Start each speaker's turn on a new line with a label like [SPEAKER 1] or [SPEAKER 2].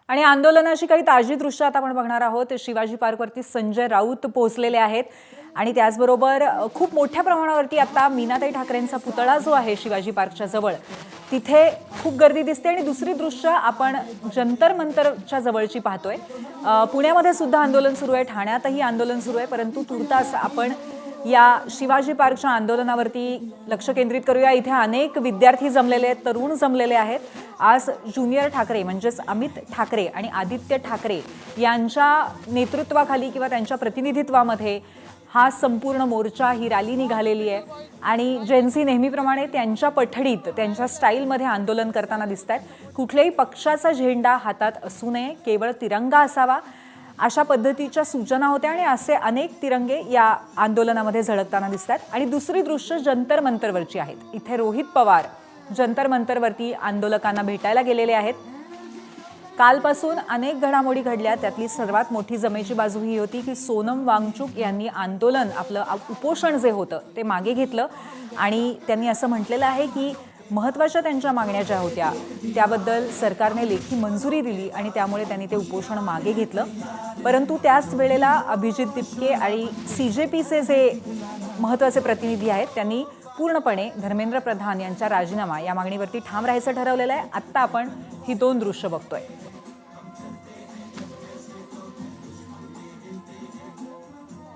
[SPEAKER 1] आणि आंदोलनाची काही ताजी दृश्य आता आपण बघणार आहोत। शिवाजी पार्कवरती संजय राऊत पोहोचलेले आहेत आणि त्याचबरोबर खूप मोठ्या प्रमाणावरती आता मीनाताई ठाकरेंचा पुतळा जो आहे शिवाजी पार्कच्या जवळ तिथे खूप गर्दी दिसते। आणि दुसरी दृश्य आपण जंतर मंतरच्या जवळची पाहतोय। पुण्यामध्ये सुद्धा आंदोलन सुरू आहे, ठाण्यातही आंदोलन सुरू आहे, परंतु तुर्तास आपण या शिवाजी पार्कच्या आंदोलनावरती लक्ष केंद्रित करूया। इथे अनेक विद्यार्थी जमलेले आहेत, तरुण जमलेले आहेत। आज ज्युनियर ठाकरे म्हणजेच अमित ठाकरे आणि आदित्य ठाकरे यांच्या नेतृत्वाखाली किंवा त्यांच्या प्रतिनिधित्वामध्ये हा संपूर्ण मोर्चा, ही रॅली निघालेली आहे। आणि जेनसी नेहमीप्रमाणे त्यांच्या पठडीत, त्यांच्या स्टाईलमध्ये आंदोलन करताना दिसतात। कुठल्याही पक्षाचा झेंडा हातात असू नये, केवळ तिरंगा असावा, अशा पद्धतीच्या सूचना होत्या आणि असे अनेक तिरंगे या आंदोलनामध्ये झळकताना दिसतात। आणि दुसरी दृश्य जंतर मंतरवरची आहेत। इथे रोहित पवार जंतर मंतरवरती आंदोलकांना भेटायला गेलेले आहेत। कालपासून अनेक घडामोडी घडल्या, त्यातली सर्वात मोठी जमेची बाजू ही होती की सोनम वांगचुक यांनी आंदोलन, आपलं उपोषण जे होतं ते मागे घेतलं आणि त्यांनी असं म्हटलेलं आहे की महत्त्वाच्या त्यांच्या मागण्या ज्या होत्या त्याबद्दल सरकारने लेखी मंजुरी दिली आणि त्यामुळे त्यांनी ते उपोषण मागे घेतलं। परंतु त्याच वेळेला अभिजित तिपके आणि CJPचे जे महत्त्वाचे प्रतिनिधी आहेत त्यांनी पूर्णपणे धर्मेंद्र प्रधान यांचा राजीनामा या मागणीवरती ठाम राहायचं ठरवलेलं आहे। आत्ता आपण ही दोन दृश्य बघतोय।